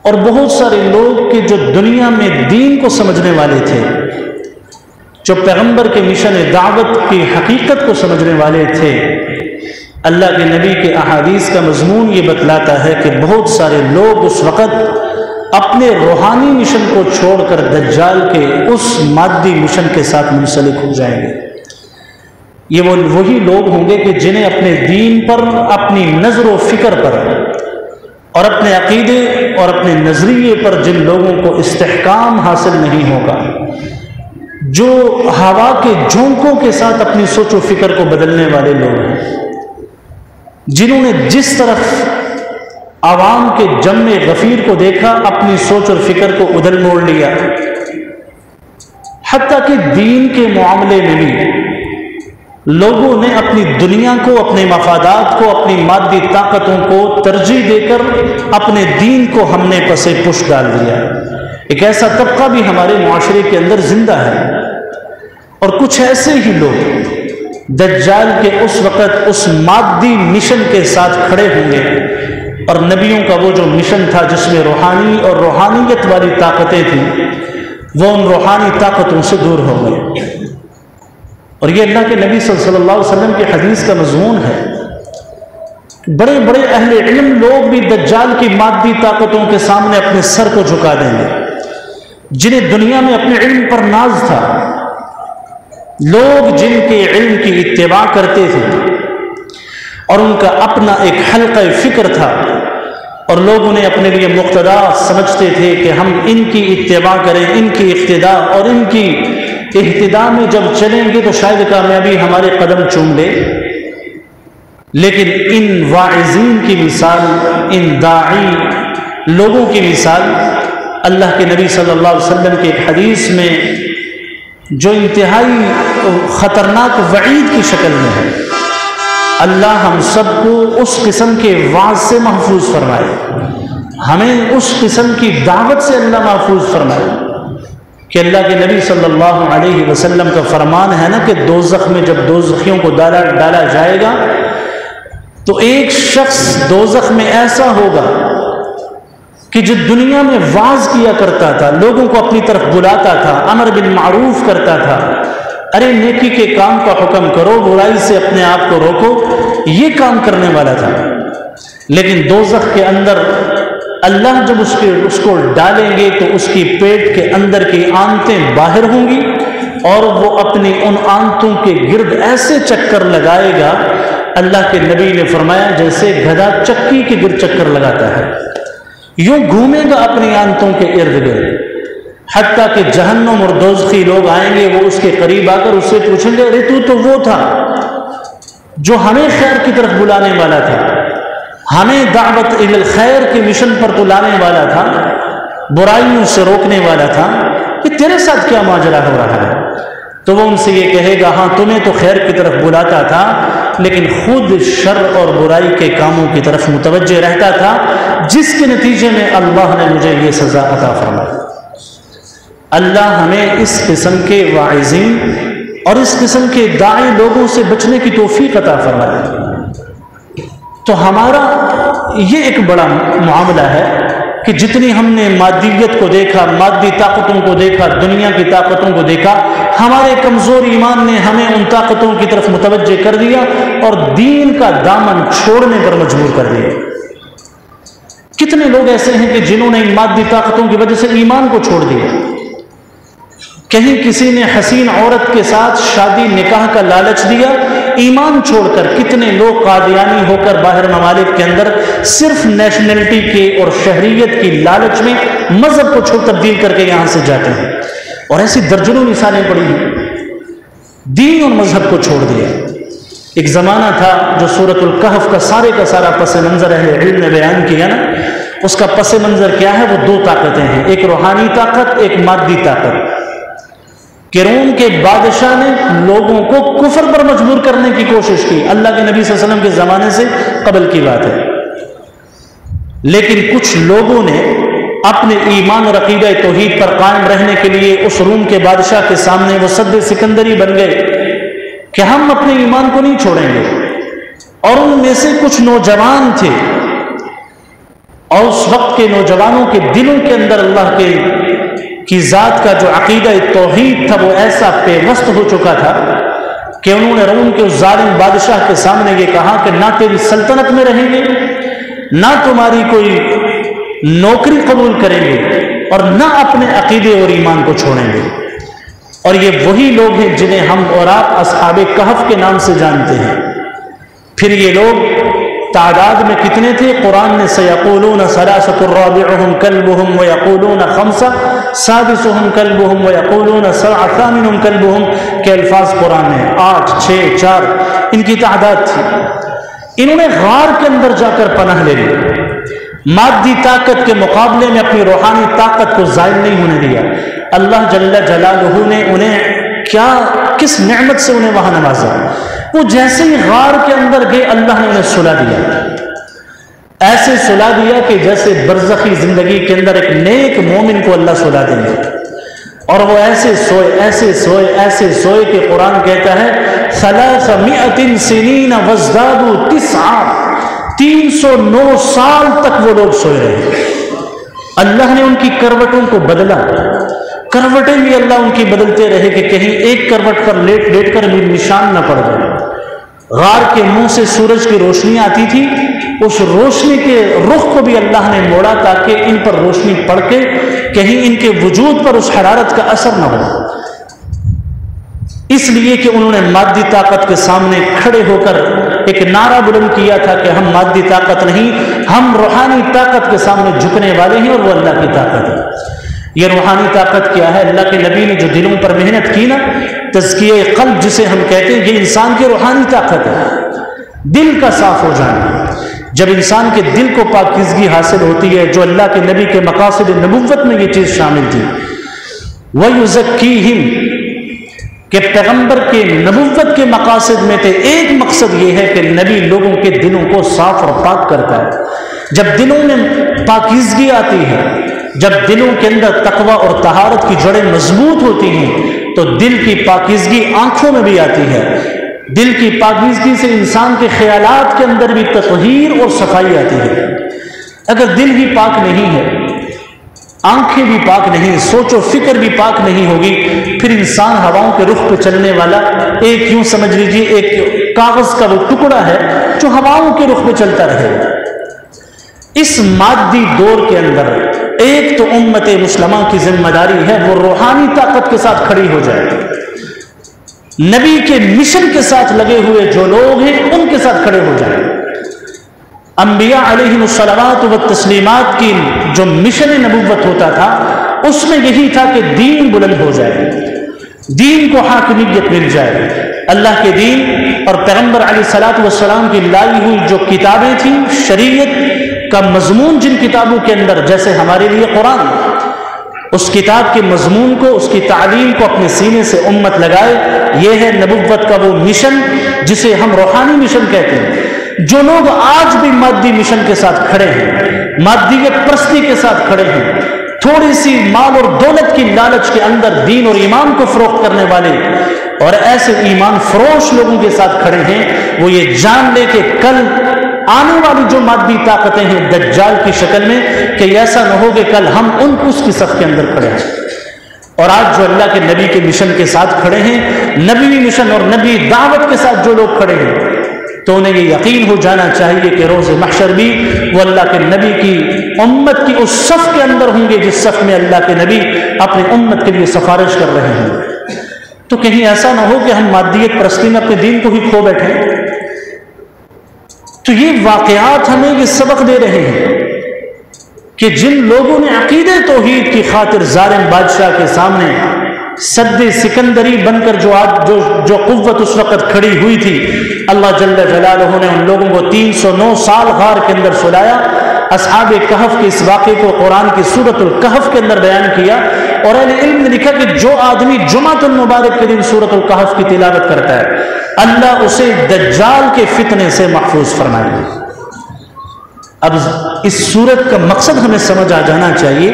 اور بہت سارے لوگ کہ جو دنیا میں دین کو سمجھنے والے تھے، جو پیغمبر کے مشن دعوت کی حقیقت کو سمجھنے والے تھے، اللہ کے نبی کے احادیث کا مضمون یہ بتلاتا ہے کہ بہت سارے لوگ اس وقت اپنے روحانی مشن کو چھوڑ کر دجال کے اس مادی مشن کے ساتھ منسلک ہو جائیں گے۔ یہ وہی لوگ ہوں گے کہ جنہیں اپنے دین پر، اپنی نظر و فکر پر اور اپنے عقیدے اور اپنے نظریے پر جن لوگوں کو استحکام حاصل نہیں ہوگا، جو ہوا کے جھونکوں کے ساتھ اپنی سوچ و فکر کو بدلنے والے لوگ ہیں، جنہوں نے جس طرف عوام کے جم غفیر کو دیکھا اپنی سوچ اور فکر کو ادھر موڑ لیا، حتیٰ کہ دین کے معاملے میں بھی لوگوں نے اپنی دنیا کو، اپنے مفادات کو، اپنی مادی طاقتوں کو ترجیح دے کر اپنے دین کو ہم نے پسے پش ڈال دیا۔ ایک ایسا طبقہ بھی ہمارے معاشرے کے اندر زندہ ہے، اور کچھ ایسے ہی لوگ دجال کے اس وقت اس مادی مشن کے ساتھ کھڑے ہوں گے، اور نبیوں کا وہ جو مشن تھا جس میں روحانی اور روحانیت والی طاقتیں تھیں، وہ ان روحانی طاقتوں سے دور ہو گئے۔ اور یہ اللہ کے نبی صلی اللہ علیہ وسلم کی حدیث کا مضمون ہے۔ بڑے بڑے اہل علم لوگ بھی دجال کی مادی طاقتوں کے سامنے اپنے سر کو جھکا دیں گے، جنہیں دنیا میں اپنے علم پر ناز تھا، لوگ جن کے علم کی اتباع کرتے تھے اور ان کا اپنا ایک حلقہ فکر تھا، اور لوگ انہیں اپنے لیے مقتدا سمجھتے تھے کہ ہم ان کی اتباع کریں، ان کی اقتداء اور ان کی اہتداء میں جب چلیں گے تو شاید کامیابی ہمارے قدم چوم لے۔ لیکن ان واعظین کی مثال، ان داعی لوگوں کی مثال اللہ کے نبی صلی اللہ علیہ وسلم کی ایک حدیث میں جو انتہائی خطرناک وعید کی شکل میں ہے، اللہ ہم سب کو اس قسم کے وعظ سے محفوظ فرمائے، ہمیں اس قسم کی دعوت سے اللہ محفوظ فرمائے کہ اللہ کے نبی صلی اللہ علیہ وسلم کا فرمان ہے نا کہ دوزخ میں جب دوزخیوں کو ڈالا جائے گا تو ایک شخص دوزخ میں ایسا ہوگا کہ جو دنیا میں واعظ کیا کرتا تھا، لوگوں کو اپنی طرف بلاتا تھا، امر بالمعروف کرتا تھا، ارے نیکی کے کام کا حکم کرو، برائی سے اپنے آپ کو روکو، یہ کام کرنے والا تھا۔ لیکن دوزخ کے اندر اللہ جب اس کو ڈالیں گے تو اس کی پیٹ کے اندر کی آنتیں باہر ہوں گی، اور وہ اپنی ان آنتوں کے گرد ایسے چکر لگائے گا، اللہ کے نبی نے فرمایا جیسے گدھا چکی کے گرد چکر لگاتا ہے، یوں گھومے گا اپنی آنتوں کے ارد گرد، حتیٰ کہ جہنم اور دوزخی لوگ آئیں گے، وہ اس کے قریب آ کر اس سے پوچھیں گے ارے تو وہ تھا جو ہمیں خیر کی طرف بلانے والا تھا، ہمیں دعوت الی الخیر کے مشن پر تو لانے والا تھا، برائیوں سے روکنے والا تھا، کہ تیرے ساتھ کیا ماجرا ہو رہا ہے؟ تو وہ ان سے یہ کہے گا ہاں تمہیں تو خیر کی طرف بلاتا تھا، لیکن خود شر اور برائی کے کاموں کی طرف متوجہ رہتا تھا، جس کے نتیجے میں اللہ نے مجھے یہ سزا عطا فرمائی۔ اللہ ہمیں اس قسم کے واعظین اور اس قسم کے داعی لوگوں سے بچنے کی توفیق عطا فرمائے۔ تو ہمارا یہ ایک بڑا معاملہ ہے کہ جتنی ہم نے مادیت کو دیکھا، مادی طاقتوں کو دیکھا، دنیا کی طاقتوں کو دیکھا، ہمارے کمزور ایمان نے ہمیں ان طاقتوں کی طرف متوجہ کر دیا اور دین کا دامن چھوڑنے پر مجبور کر دیا۔ کتنے لوگ ایسے ہیں کہ جنہوں نے ان مادی طاقتوں کی وجہ سے ایمان کو چھوڑ دیا۔ کہیں کسی نے حسین عورت کے ساتھ شادی نکاح کا لالچ دیا، ایمان چھوڑ کر کتنے لوگ قادیانی ہو کر باہر ممالک کے اندر صرف نیشنلٹی کے اور شہریت کی لالچ میں مذہب کو چھوڑ تبدیل کر کے یہاں سے جاتے ہیں، اور ایسی درجنوں مثالیں پڑی ہیں، دین اور مذہب کو چھوڑ دیا۔ ایک زمانہ تھا جو سورۃ الکہف کا سارا پس منظر اہل علم نے بیان کیا نا، اس کا پس منظر کیا ہے؟ وہ دو طاقتیں ہیں، ایک روحانی طاقت، ایک مادی طاقت، کہ روم کے بادشاہ نے لوگوں کو کفر پر مجبور کرنے کی کوشش کی، اللہ کے نبی صلی اللہ علیہ وسلم کے زمانے سے قبل کی بات ہے، لیکن کچھ لوگوں نے اپنے ایمان اور عقیدہ توحید پر قائم رہنے کے لیے اس روم کے بادشاہ کے سامنے وہ سد سکندری بن گئے کہ ہم اپنے ایمان کو نہیں چھوڑیں گے، اور ان میں سے کچھ نوجوان تھے اور اس وقت کے نوجوانوں کے دلوں کے اندر اللہ کی ذات کا جو عقیدہ توحید تھا وہ ایسا پیوست ہو چکا تھا کہ انہوں نے روم کے اس ظالم بادشاہ کے سامنے یہ کہا کہ نہ تیری سلطنت میں رہیں گے، نہ تمہاری کوئی نوکری قبول کریں گے، اور نہ اپنے عقیدے اور ایمان کو چھوڑیں گے۔ اور یہ وہی لوگ ہیں جنہیں ہم اور آپ اصحاب کہف کے نام سے جانتے ہیں۔ پھر یہ لوگ تعداد میں کتنے تھے؟ قرآن نے سیقولون ثلاثۃ رابعہم کلبہم ویقولون خمسہ سادسہم کلبہم ویقولون سبعہ ثامنہم کلبہم کے الفاظ قرآن میں 8 6 4 ان کی تعداد تھی۔ انہوں نے غار کے اندر جا کر پناہ لے لی، مادی طاقت کے مقابلے میں اپنی روحانی طاقت کو ضائع نہیں ہونے دیا۔ اللہ جل جلالہ نے انہیں کس نعمت سے انہیں وہاں نوازا۔ وہ جیسے ہی غار کے اندر گئے اللہ نے انہیں سلا دیا، ایسے سلا دیا کہ جیسے برزخی زندگی کے اندر ایک نیک مومن کو اللہ سلا دیں گے، اور وہ ایسے سوئے ایسے سوئے ایسے سوئے کہ قرآن کہتا ہے 300 سنین وازدادوا 9 309 سال تک وہ لوگ سوئے رہے۔ اللہ نے ان کی کروٹوں کو بدلا، کروٹیں بھی اللہ ان کی بدلتے رہے کہ کہیں ایک کروٹ پر لیٹ کر بھی نشان نہ پڑ جائے۔ غار کے منہ سے سورج کی روشنی آتی تھی، اس روشنی کے رخ کو بھی اللہ نے موڑا تاکہ ان پر روشنی پڑ کے کہیں ان کے وجود پر اس حرارت کا اثر نہ ہو، اس لیے کہ انہوں نے مادی طاقت کے سامنے کھڑے ہو کر ایک نعرہ بلند کیا تھا کہ ہم مادی طاقت نہیں، ہم روحانی طاقت کے سامنے جھکنے والے ہیں، اور وہ اللہ کی طاقت ہے۔ یہ روحانی طاقت کیا ہے؟ اللہ کے نبی نے جو دلوں پر محنت کی نا، تزکیہ قلب جسے ہم کہتے ہیں، یہ انسان کی روحانی طاقت ہے، دل کا صاف ہو جانا۔ جب انسان کے دل کو پاکیزگی حاصل ہوتی ہے، جو اللہ کے نبی کے مقاصد نبوت میں یہ چیز شامل تھی، وَيُزَكِّيهِمْ کہ پیغمبر کے نبوت کے مقاصد میں تھے ایک مقصد یہ ہے کہ نبی لوگوں کے دلوں کو صاف اور پاک کرتا ہے۔ جب دلوں میں پاکیزگی آتی ہے، جب دلوں کے اندر تقوی اور طہارت کی جڑیں مضبوط ہوتی ہیں، تو دل کی پاکیزگی آنکھوں میں بھی آتی ہے۔ دل کی پاکیزگی سے انسان کے خیالات کے اندر بھی تطہیر اور صفائی آتی ہے۔ اگر دل ہی پاک نہیں ہے، آنکھیں بھی پاک نہیں، سوچ و فکر بھی پاک نہیں ہوگی، پھر انسان ہواؤں کے رخ پہ چلنے والا ایک یوں سمجھ لیجیے ایک کاغذ کا وہ ٹکڑا ہے جو ہواؤں کے رخ پہ چلتا رہے۔ اس مادی دور کے اندر ایک تو امت مسلمہ کی ذمہ داری ہے وہ روحانی طاقت کے ساتھ کھڑی ہو جائے، نبی کے مشن کے ساتھ لگے ہوئے جو لوگ ہیں ان کے ساتھ کھڑے ہو جائیں۔ انبیاء علیہم الصلوات والتسلیمات کی جو مشن نبوت ہوتا تھا اس میں یہی تھا کہ دین بلند ہو جائے، دین کو حاکمیت مل جائے۔ اللہ کے دین اور پیغمبر علیہ الصلوۃ والسلام کی لائی ہوئی جو کتابیں تھیں، شریعت کا مضمون جن کتابوں کے اندر، جیسے ہمارے لیے قرآن، اس کتاب کے مضمون کو، اس کی تعلیم کو اپنے سینے سے امت لگائے۔ یہ ہے نبوت کا وہ مشن جسے ہم روحانی مشن کہتے ہیں۔ جو لوگ آج بھی مادی مشن کے ساتھ کھڑے ہیں، مادیت پرستی کے ساتھ کھڑے ہیں، تھوڑی سی مال اور دولت کی لالچ کے اندر دین اور ایمان کو فروخت کرنے والے اور ایسے ایمان فروش لوگوں کے ساتھ کھڑے ہیں، وہ یہ جان لے کہ کل آنے والی جو مادی طاقتیں ہیں دجال کی شکل میں، کہ ایسا نہ ہو کہ کل ہم اس کی صف کے اندر کھڑے ہیں۔ اور آج جو اللہ کے نبی کے مشن کے ساتھ کھڑے ہیں، نبی مشن اور نبی دعوت کے ساتھ جو لوگ کھڑے ہیں، تو انہیں یہ یقین ہو جانا چاہیے کہ روز محشر بھی وہ اللہ کے نبی کی امت کی اس صف کے اندر ہوں گے جس صف میں اللہ کے نبی اپنی امت کے لیے سفارش کر رہے ہیں۔ تو کہیں ایسا نہ ہو کہ ہم مادیت پرستی میں اپنے دین کو ہی کھو بیٹھیں۔ تو یہ واقعات ہمیں یہ سبق دے رہے ہیں کہ جن لوگوں نے عقیدہ توحید کی خاطر ظالم بادشاہ کے سامنے سد سکندری بن کر جو قوت اس وقت کھڑی ہوئی تھی، اللہ جل جلالہ نے ان لوگوں کو 309 سال غار کے اندر سلایا۔ اصحاب کہف کے اس واقعے کو قرآن کی سورۃ الکہف کے اندر بیان کیا، اور اہل علم نے لکھا کہ جو آدمی جمعۃ المبارک کے دن سورۃ الکہف کی تلاوت کرتا ہے اللہ اسے دجال کے فتنے سے محفوظ فرمائے گا۔ اب اس سورت کا مقصد ہمیں سمجھ آ جانا چاہیے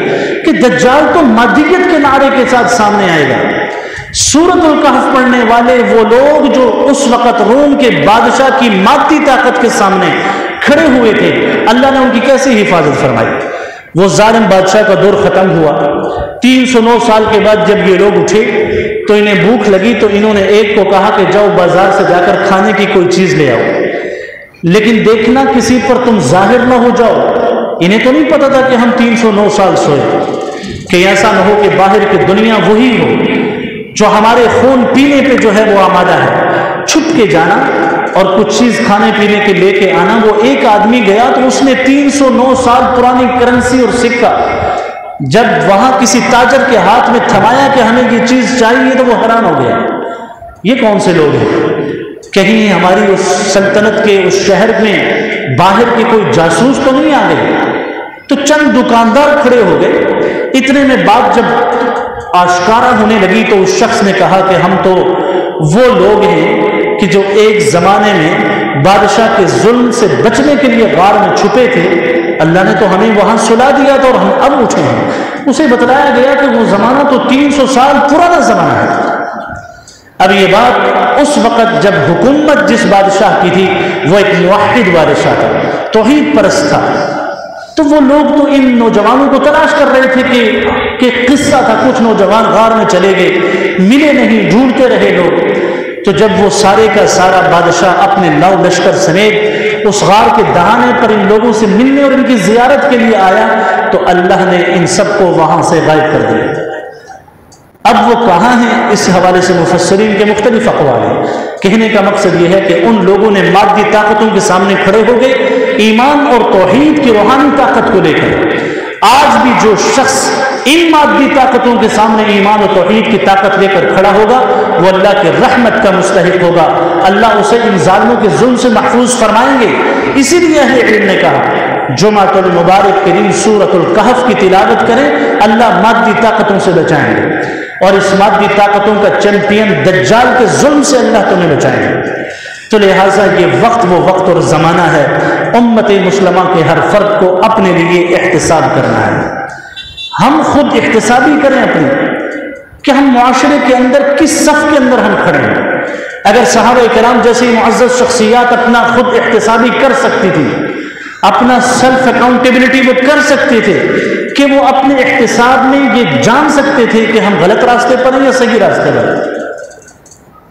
کہ دجال تو مادیت کے نعرے کے ساتھ سامنے آئے گا۔ سورۃ الکہف پڑھنے والے وہ لوگ جو اس وقت روم کے بادشاہ کی مادی طاقت کے سامنے کھڑے ہوئے تھے، اللہ نے ان کی کیسی حفاظت فرمائی۔ وہ ظالم بادشاہ کا دور ختم ہوا۔ 309 سال کے بعد جب یہ لوگ اٹھے تو انہیں بھوک لگی، تو انہوں نے ایک کو کہا کہ جاؤ بازار سے جا کر کھانے کی کوئی چیز لے آؤ، لیکن دیکھنا کسی پر تم ظاہر نہ ہو جاؤ۔ انہیں تو نہیں پتا تھا کہ ہم 309 سال سوئے، کہ ایسا نہ ہو کہ باہر کی دنیا وہی ہو جو ہمارے خون پینے پہ جو ہے وہ آمادہ ہے۔ چھپ کے جانا اور کچھ چیز کھانے پینے کے لے کے آنا۔ وہ ایک آدمی گیا تو اس نے 309 سال پرانی کرنسی اور سکہ جب وہاں کسی تاجر کے ہاتھ میں تھمایا کہ ہمیں یہ چیز چاہیے تو وہ حیران ہو گیا، یہ کون سے لوگ ہیں؟ کہیں ہماری اس سلطنت کے اس شہر میں باہر کے کوئی جاسوس تو نہیں آ گئے؟ تو چند دکاندار کھڑے ہو گئے۔ اتنے میں بات جب آشکارا ہونے لگی تو اس شخص نے کہا کہ ہم تو وہ لوگ ہیں کہ جو ایک زمانے میں بادشاہ کے ظلم سے بچنے کے لیے غار میں چھپے تھے، اللہ نے تو ہمیں وہاں سلا دیا تھا اور ہم اب اٹھے ہیں۔ اسے بتلایا گیا کہ وہ زمانہ تو 300 سال پرانا زمانہ ہے۔ اب یہ بات اس وقت جب حکومت جس بادشاہ کی تھی وہ ایک موحد بادشاہ تھا، توحید پرست تھا، تو وہ لوگ تو ان نوجوانوں کو تلاش کر رہے تھے کہ قصہ تھا، کچھ نوجوان غار میں چلے گئے، ملے نہیں، ڈھونڈتے رہے لوگ۔ تو جب وہ سارے کا سارا بادشاہ اپنے لو لشکر سمیت اس غار کے دہانے پر ان لوگوں سے ملنے اور ان کی زیارت کے لیے آیا تو اللہ نے ان سب کو وہاں سے غائب کر دیا۔ اب وہ کہاں ہیں؟ اس حوالے سے مفسرین کے مختلف اقوال ہیں۔ کہنے کا مقصد یہ ہے کہ ان لوگوں نے مادی طاقتوں کے سامنے کھڑے ہو گئے ایمان اور توحید کی روحانی طاقت کو لے کر۔ آج بھی جو شخص ان مادی طاقتوں کے سامنے ایمان اور توحید کی طاقت لے کر کھڑا ہوگا وہ اللہ کی رحمت کا مستحق ہوگا، اللہ اسے ان ظالموں کے ظلم سے محفوظ فرمائیں گے۔ اسی لیے اہل علم نے کہا جمعہ المبارک کے دن سورۃ الکہف کی تلاوت کریں، اللہ مادی طاقتوں سے بچائیں گے، اور اس مادی طاقتوں کا چیمپئن دجال کے ظلم سے اللہ تمہیں بچائیں گے۔ تو لہٰذا یہ وقت وہ وقت اور زمانہ ہے امت مسلمہ کے ہر فرد کو اپنے لیے احتساب کرنا ہے۔ ہم خود احتسابی کریں اپنی کہ ہم معاشرے کے اندر کس صف کے اندر ہم کھڑے ہیں۔ اگر صحابہ کرام جیسی معزز شخصیات اپنا خود احتسابی کر سکتی تھی، اپنا سیلف اکاؤنٹیبلٹی وہ کر سکتے تھے کہ وہ اپنے احتساب میں یہ جان سکتے تھے کہ ہم غلط راستے پر ہیں یا صحیح راستے پر۔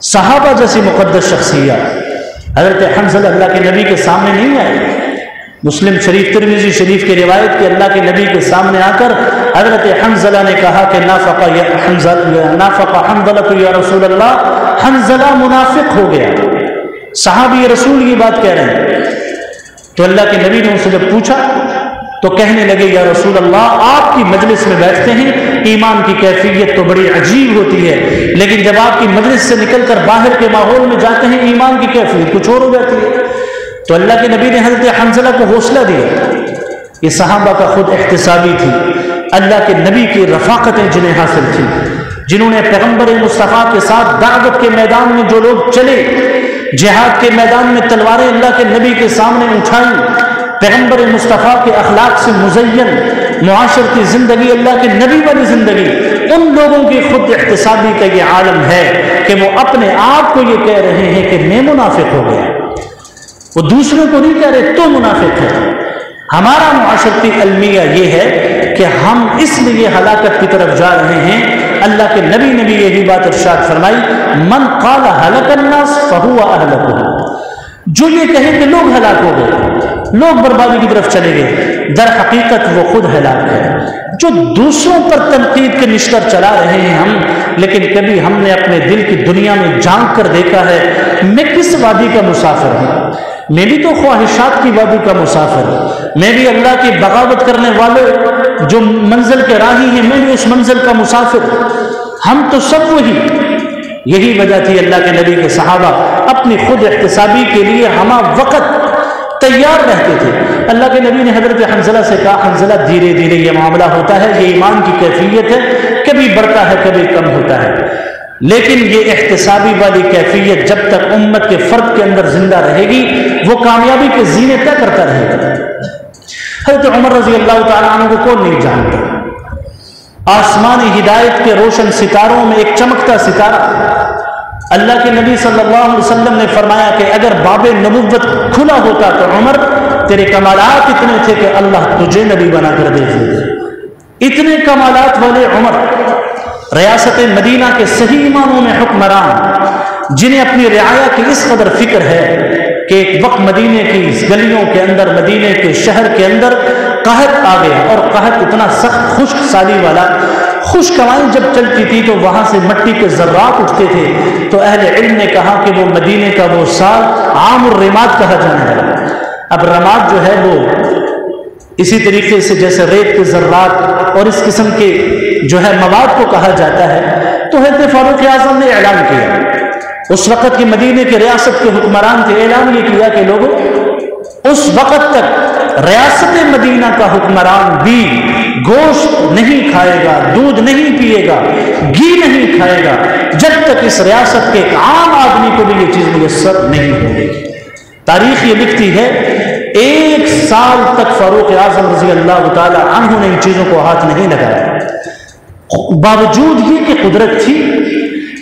صحابہ جیسی مقدس شخصیات، حضرت حنظلہ اللہ کے نبی کے سامنے نہیں آئے۔ مسلم شریف ترمذی شریف کی روایت کہ اللہ کے نبی کے سامنے آ کر حضرت حنظلہ نے کہا کہ نافق حنظلہ یا رسول اللہ، حنظلہ منافق ہو گیا۔ صحابی رسول یہ بات کہہ رہے ہیں۔ تو اللہ کے نبی نے ان سے جب پوچھا تو کہنے لگے یا رسول اللہ آپ کی مجلس میں بیٹھتے ہیں، ایمان کی کیفیت تو بڑی عجیب ہوتی ہے، لیکن جب آپ کی مجلس سے نکل کر باہر کے ماحول میں جاتے ہیں ایمان کی کیفیت کچھ اور ہو جاتی ہے۔ تو اللہ کے نبی نے حضرت حنظلہ کو حوصلہ دیا۔ یہ صحابہ کا خود احتسابی تھی، اللہ کے نبی کی رفاقتیں جنہیں حاصل تھی، جنہوں نے پیغمبر مصطفیٰ کے ساتھ دعوت کے میدان میں جو لوگ چلے، جہاد کے میدان میں تلواریں اللہ کے نبی کے سامنے اٹھائیں، پیغمبر مصطفیٰ کے اخلاق سے مزین معاشرتی زندگی، اللہ کے نبی والی زندگی، ان لوگوں کی خود احتسابی کا یہ عالم ہے کہ وہ اپنے آپ کو یہ کہہ رہے ہیں کہ میں منافق ہو گیا، وہ دوسروں کو نہیں کہہ رہے تو منافق ہے۔ ہمارا معاشرتی المیہ یہ ہے کہ ہم اس لیے ہلاکت کی طرف جا رہے ہیں۔ اللہ کے نبی نے بھی یہی بات ارشاد فرمائی، من قال ہلک الناس فہو اہلکہ، جو یہ کہے کہ لوگ ہلاک ہو گئے، لوگ بربادی کی طرف چلے گئے، در حقیقت وہ خود ہلاک ہے۔ جو دوسروں پر تنقید کے نشتر چلا رہے ہیں ہم، لیکن کبھی ہم نے اپنے دل کی دنیا میں جھانک کر دیکھا ہے میں کس وادی کا مسافر ہوں؟ میں بھی تو خواہشات کی وادی کا مسافر ہوں، میں بھی اللہ کی بغاوت کرنے والے جو منزل کے راہی ہیں میں بھی اس منزل کا مسافر ہوں، ہم تو سب وہی۔ یہی وجہ تھی اللہ کے نبی کے صحابہ اپنی خود احتسابی کے لیے ہمہ وقت تیار رہتے تھے۔ اللہ کے نبی نے حضرت حنظلہ سے کہا حنظلہ دھیرے دھیرے یہ معاملہ ہوتا ہے، یہ ایمان کی کیفیت ہے، کبھی بڑھتا ہے کبھی کم ہوتا ہے، لیکن یہ احتسابی والی کیفیت جب تک امت کے فرد کے اندر زندہ رہے گی وہ کامیابی کے زینے طے کرتا رہے گا۔ حضرت عمر رضی اللہ تعالیٰ عنہ کو کون نہیں جانتا؟ آسمانی ہدایت کے روشن ستاروں میں ایک چمکتا ستارہ۔ اللہ کے نبی صلی اللہ علیہ وسلم نے فرمایا کہ اگر باب نبوت کھلا ہوتا تو عمر تیرے کمالات اتنے تھے کہ اللہ تجھے نبی بنا کر بھیج دے۔ اتنے کمالات والے عمر، ریاست مدینہ کے صحیح معنوں میں حکمران، جنہیں اپنی رعایا کی اس قدر فکر ہے کہ ایک وقت مدینے کی گلیوں کے اندر، مدینے کے شہر کے اندر قحط آ گیا، اور قحط اتنا سخت خشک سالی والا، خشک ہوائیں جب چلتی تھی تو وہاں سے مٹی کے ذرات اٹھتے تھے، تو اہل علم نے کہا کہ وہ مدینے کا وہ سال عام الرماد کہا جانے لگا۔ اب رماد جو ہے وہ اسی طریقے سے جیسے ریت کے ذرات اور اس قسم کے جو ہے مواد کو کہا جاتا ہے، تو حضرت فاروق اعظم نے اعلان کیا، اس وقت کے مدینے کے ریاست کے حکمران تھے، اعلان یہ کیا کہ لوگوں، اس وقت تک ریاست مدینہ کا حکمران بھی گوشت نہیں کھائے گا، دودھ نہیں پیے گا، گھی نہیں کھائے گا، جب تک اس ریاست کے ایک عام آدمی کو بھی یہ چیز میسر نہیں ہوگی۔ تاریخ یہ لکھتی ہے 1 سال تک فاروق اعظم رضی اللہ تعالی عنہ نے ان چیزوں کو ہاتھ نہیں لگایا، باوجود یہ کہ قدرت تھی۔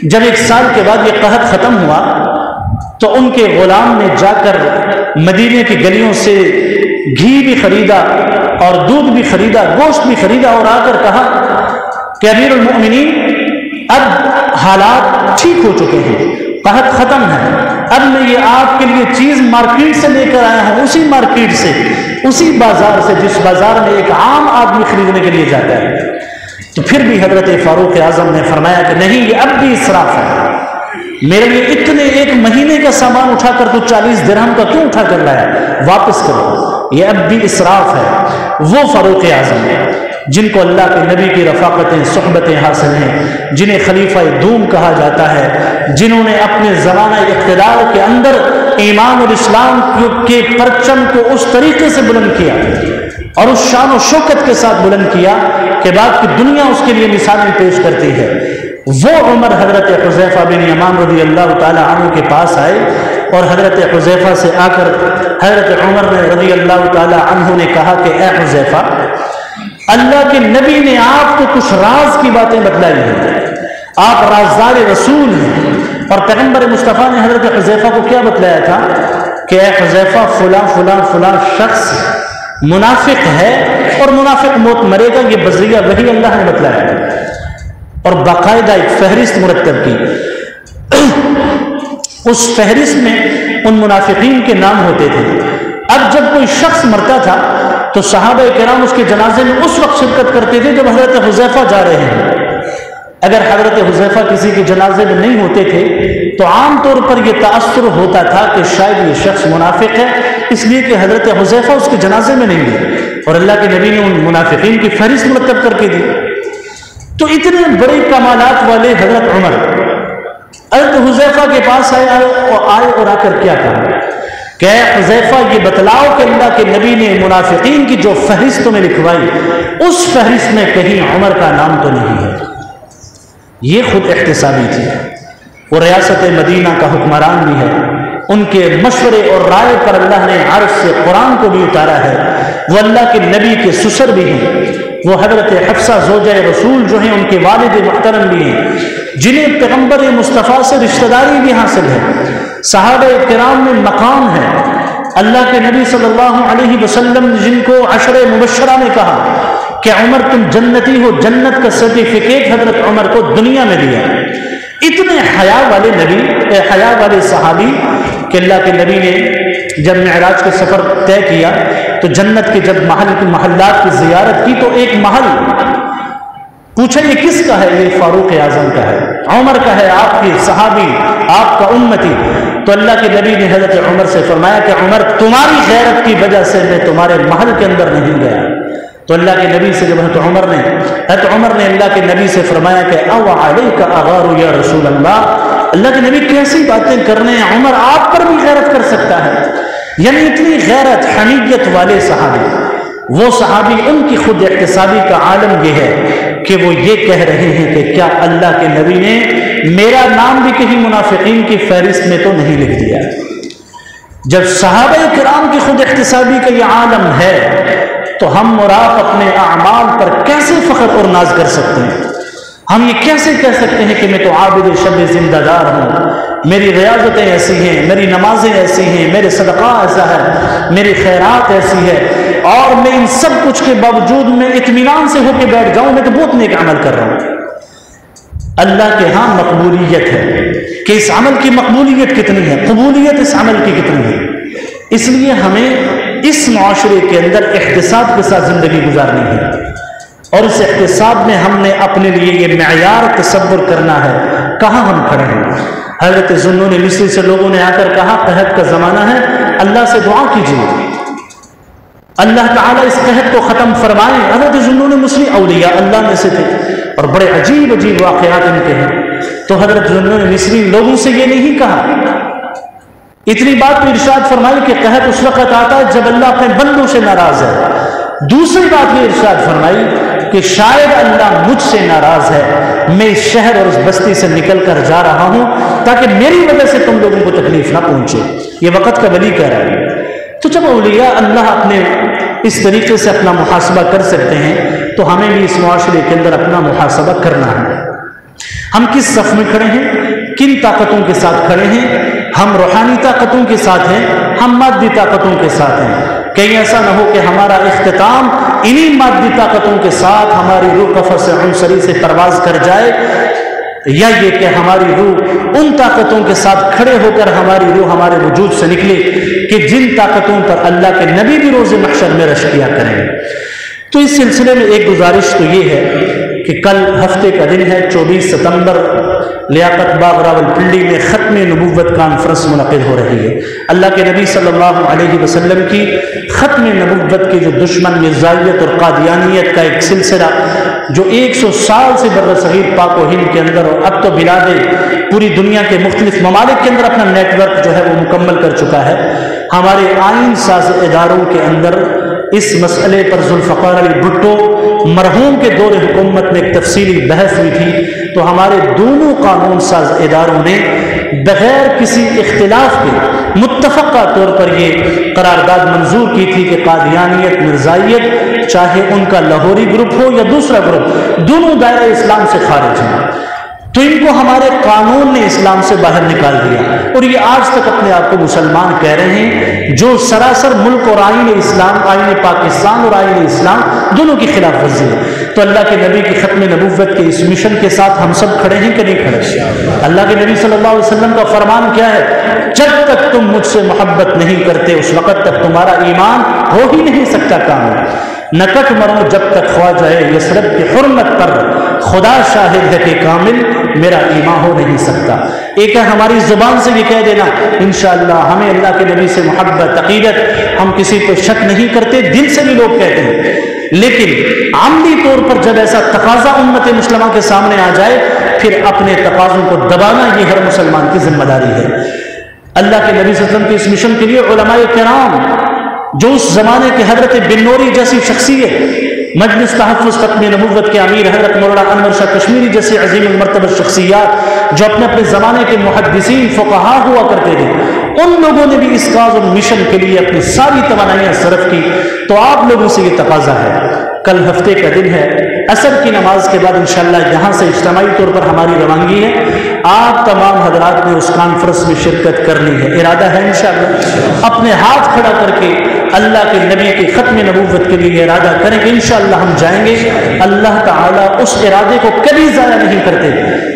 جب 1 سال کے بعد یہ قحط ختم ہوا تو ان کے غلام نے جا کر مدینے کی گلیوں سے گھی بھی خریدا اور دودھ بھی خریدا، گوشت بھی خریدا، اور آ کر کہا کہ امیر المؤمنین اب حالات ٹھیک ہو چکے ہیں، قحط ختم ہے، اب میں یہ آپ کے لیے چیز مارکیٹ سے لے کر آیا ہوں، اسی مارکیٹ سے، اسی بازار سے جس بازار میں ایک عام آدمی خریدنے کے لیے جاتا ہے۔ تو پھر بھی حضرت فاروق اعظم نے فرمایا کہ نہیں، یہ اب بھی اسراف ہے، میرے لیے اتنے 1 مہینے کا سامان اٹھا کر تو 40 درہم کا کیوں اٹھا کر لایا، واپس کرو، یہ اب بھی اسراف ہے۔ وہ فاروق اعظم جن کو اللہ کے نبی کی رفاقتیں، صحبتیں حاصل ہیں، جنہیں خلیفہ دوم کہا جاتا ہے، جنہوں نے اپنے زمانہ اقتدار کے اندر ایمان اور اسلام کے پرچم کو اس طریقے سے بلند کیا اور اس شان و شوکت کے ساتھ بلند کیا کہ بعد کی دنیا اس کے لیے مثالیں پیش کرتی ہے۔ وہ عمر حضرت حذیفہ بن یمان رضی اللہ تعالی عنہ کے پاس آئے، اور حضرت حذیفہ سے آ کر حضرت عمر نے رضی اللہ تعالی عنہ نے کہا کہ اے حذیفہ، اللہ کے نبی نے آپ کو کچھ راز کی باتیں بتلائی ہیں، آپ رازدار رسول ہیں، اور پیغمبر مصطفیٰ نے حضرت حذیفہ کو کیا بتلایا تھا کہ اے حذیفہ فلاں فلاں فلاں شخص منافق ہے اور منافق موت مرے گا، یہ بذریعہ وحی اللہ نے بتلایا، اور باقاعدہ ایک فہرست مرتب کی۔ اس فہرست میں ان منافقین کے نام ہوتے تھے۔ اب جب کوئی شخص مرتا تھا تو صحابہ کرام اس کے جنازے میں اس وقت شرکت کرتے تھے جب حضرت حذیفہ جا رہے ہیں۔ اگر حضرت حذیفہ کسی کے جنازے میں نہیں ہوتے تھے تو عام طور پر یہ تأثر ہوتا تھا کہ شاید یہ شخص منافق ہے، اس لیے کہ حضرت حذیفہ اس کے جنازے میں نہیں گئے، اور اللہ کے نبی نے ان منافقین کی فہرست مرتب کر کے دی۔ تو اتنے بڑے کمالات والے حضرت عمر حضرت حذیفہ کے پاس آئے اور آ کر کیا کہا کہ اے حذیفہ، یہ بتلاؤ کہ اللہ کے نبی نے منافقین کی جو فہرست میں لکھوائی، اس فہرست میں کہیں عمر کا نام تو نہیں ہے۔ یہ خود احتسابی تھی، وہ ریاست مدینہ کا حکمران بھی ہے، ان کے مشورے اور رائے پر اللہ نے عرش سے قرآن کو بھی اتارا ہے، وہ اللہ کے نبی کے سسر بھی ہیں، وہ حضرت حفصہ زوجہ رسول جو ہیں ان کے والد محترم بھی ہیں، جنہیں پیغمبر مصطفیٰ سے رشتہ داری بھی حاصل ہے، صحابہ کرام میں مقام ہے، اللہ کے نبی صلی اللہ علیہ وسلم جن کو عشر مبشرہ نے کہا کہ عمر تم جنتی ہو، جنت کا سرٹیفکیٹ حضرت عمر کو دنیا میں دیا۔ اتنے حیا والے نبی، حیا والے صحابی کہ اللہ کے نبی نے جب معراج کا سفر طے کیا تو جنت کے جب محلات کی زیارت کی تو ایک محل پوچھا یہ کس کا ہے؟ یہ فاروق اعظم کا ہے، عمر کا ہے، آپ کی صحابی، آپ کا امتی۔ تو اللہ کے نبی نے حضرت عمر سے فرمایا کہ عمر تمہاری غیرت کی وجہ سے میں تمہارے محل کے اندر نہیں گیا۔ تو اللہ کے نبی سے جب حضرت عمر نے اللہ کے نبی سے فرمایا کہ او علیک اغار یا رسول اللہ کے نبی کیسی باتیں کرنے ہیں، عمر آپ پر بھی غیرت کر سکتا ہے، یعنی اتنی غیرت حمیت والے صحابی۔ وہ صحابی ان کی خود احتسابی کا عالم یہ ہے کہ وہ یہ کہہ رہے ہیں کہ کیا اللہ کے نبی نے میرا نام بھی کہیں منافقین کی فہرست میں تو نہیں لکھ دیا؟ جب صحابہ کرام کی خود احتسابی کا یہ عالم ہے تو ہم اور آپ اپنے اعمال پر کیسے فخر اور ناز کر سکتے ہیں؟ ہم یہ کیسے کہہ سکتے ہیں کہ میں تو عابد شب زندہ دار ہوں، میری ریاضتیں ایسی ہیں، میری نمازیں ایسی ہیں، میرے صدقہ ایسا ہے، میری خیرات ایسی ہے، اور میں ان سب کچھ کے باوجود میں اطمینان سے ہو کے بیٹھ جاؤں، میں تو بہت نیک عمل کر رہا ہوں۔ اللہ کے ہاں مقبولیت ہے کہ اس عمل کی مقبولیت کتنی ہے، قبولیت اس عمل کی کتنی ہے۔ اس لیے ہمیں اس معاشرے کے اندر احتساب کے ساتھ زندگی گزارنی ہے، اور اس احتساب میں ہم نے اپنے لیے یہ معیار تصور کرنا ہے کہاں ہم کھڑے ہیں۔ حضرت ذوالنون مصری سے لوگوں نے آ کر کہا قحط کا زمانہ ہے، اللہ سے دعا کیجیے اللہ تعالیٰ اس قحط کو ختم فرمائے۔ حضرت ذوالنون مصری اولیاء اللہ میں سے تھے اور بڑے عجیب عجیب واقعات ان کے ہیں، تو حضرت ذوالنون مصری لوگوں سے یہ نہیں کہا، اتنی بات تو ارشاد فرمائی کہ قحط اس وقت آتا ہے جب اللہ اپنے بندوں سے ناراض ہے۔ دوسری بات یہ ارشاد فرمائی کہ شاید اللہ مجھ سے ناراض ہے، میں اس شہر اور اس بستی سے نکل کر جا رہا ہوں تاکہ میری وجہ سے تم لوگوں کو تکلیف نہ پہنچے۔ یہ وقت کا ولی کہہ رہا ہے۔ تو جب اولیاء اللہ اپنے اس طریقے سے اپنا محاسبہ کر سکتے ہیں تو ہمیں بھی اس معاشرے کے اندر اپنا محاسبہ کرنا ہے۔ ہم کس صف میں کھڑے ہیں، کن طاقتوں کے ساتھ کھڑے ہیں؟ ہم روحانی طاقتوں کے ساتھ ہیں، ہم مادی طاقتوں کے ساتھ ہیں؟ کہیں ایسا نہ ہو کہ ہمارا اختتام انہی مادی طاقتوں کے ساتھ ہماری روح قفص عنصری سے پرواز کر جائے، یا یہ کہ ہماری روح ان طاقتوں کے ساتھ کھڑے ہو کر ہماری روح ہمارے وجود سے نکلے کہ جن طاقتوں پر اللہ کے نبی بھی روز محشر میں رش کیا کریں۔ تو اس سلسلے میں ایک گزارش تو یہ ہے کہ کل ہفتے کا دن ہے 24 ستمبر لیاقت باغ راولپنڈی میں ختم نبوت کانفرنس منعقد ہو رہی ہے۔ اللہ کے نبی صلی اللہ علیہ وسلم کی ختم نبوت کے جو دشمن مرزائیت اور قادیانیت کا ایک سلسلہ جو 100 سال سے برصغیر پاک و ہند کے اندر اور اب تو بلاد پوری دنیا کے مختلف ممالک کے اندر اپنا نیٹ ورک جو ہے وہ مکمل کر چکا ہے، ہمارے آئین ساز اداروں کے اندر اس مسئلے پر ذوالفقار علی بھٹو مرحوم کے دور حکومت میں ایک تفصیلی بحث ہوئی تھی، تو ہمارے دونوں قانون ساز اداروں نے بغیر کسی اختلاف کے متفقہ طور پر یہ قرارداد منظور کی تھی کہ قادیانیت مرزائیت چاہے ان کا لاہوری گروپ ہو یا دوسرا گروپ، دونوں دائرہ اسلام سے خارج ہیں۔ تو ان کو ہمارے قانون نے اسلام سے باہر نکال دیا، اور یہ آج تک اپنے آپ کو مسلمان کہہ رہے ہیں، جو سراسر ملک اور آئین اسلام، آئین پاکستان اور آئین اسلام دونوں کی خلاف ورزی ہے۔ تو اللہ کے نبی کی ختم نبوت کے اس مشن کے ساتھ ہم سب کھڑے ہیں کہ نہیں کھڑے؟ اللہ کے نبی صلی اللہ علیہ وسلم کا فرمان کیا ہے؟ جب تک تم مجھ سے محبت نہیں کرتے اس وقت تک تمہارا ایمان ہو ہی نہیں سکتا کامل۔ نکٹ مرو جب تک خواجہ یثرب کی حرمت پر، خدا شاہد ہے کہ کامل میرا ایمان ہو نہیں سکتا۔ ایک ہے ہماری زبان سے یہ کہہ دینا انشاءاللہ ہمیں اللہ کے نبی سے محبت عقیدت، ہم کسی پہ شک نہیں کرتے، دل سے بھی لوگ کہتے ہیں، لیکن عملی طور پر جب ایسا تقاضا امت مسلمہ کے سامنے آ جائے پھر اپنے تقاضوں کو دبانا یہ ہر مسلمان کی ذمہ داری ہے۔ اللہ کے نبی صلی اللہ علیہ وسلم کے اس مشن کے لیے علماء کرام جو اس زمانے کے حضرت بن نوری جیسی شخصیت، مجلس تحفظ ختم نبوت کے امیر حضرت مولانا انور شاہ کشمیری جیسے عظیم المرتبہ شخصیات جو اپنے اپنے زمانے کے محدثین فقہا ہوا کرتے تھے، ان لوگوں نے بھی اس کاز اور مشن کے لیے اپنی ساری توانائیاں صرف کی۔ تو آپ لوگوں سے یہ تقاضا ہے، کل ہفتے کا دن ہے، عصر کی نماز کے بعد انشاءاللہ یہاں سے اجتماعی طور پر ہماری روانگی ہے، آپ تمام حضرات نے اس کانفرنس میں شرکت کرنی ہے، ارادہ ہے انشاءاللہ؟ اپنے ہاتھ کھڑا کر کے اللہ کے نبی کی ختم نبوت کے لیے ارادہ کریں کہ انشاءاللہ ہم جائیں گے۔ اللہ تعالیٰ اس ارادے کو کبھی ضائع نہیں کرتے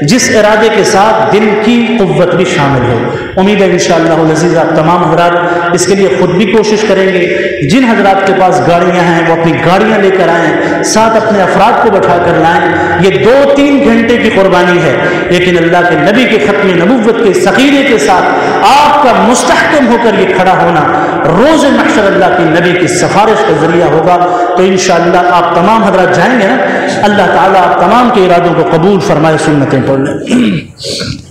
جس ارادے کے ساتھ دل کی قوت بھی شامل ہو۔ امید ہے انشاءاللہ العزیز آپ تمام حضرات اس کے لیے خود بھی کوشش کریں گے، جن حضرات کے پاس گاڑیاں ہیں وہ اپنی گاڑیاں لے کر آئیں، ساتھ اپنے افراد کو بٹھا کر لائیں۔ یہ 2-3 گھنٹے کی قربانی ہے، لیکن اللہ کے نبی کے ختم نبوت کے سقیلے کے ساتھ آپ کا مستحکم ہو کر یہ کھڑا ہونا روز محشر اللہ کی نبی کی سفارش کا ذریعہ ہوگا۔ تو انشاءاللہ آپ تمام حضرات جائیں گے نا، اللہ تعالیٰ آپ تمام کے ارادوں کو قبول فرمائے، سنتیں پڑھ لیں۔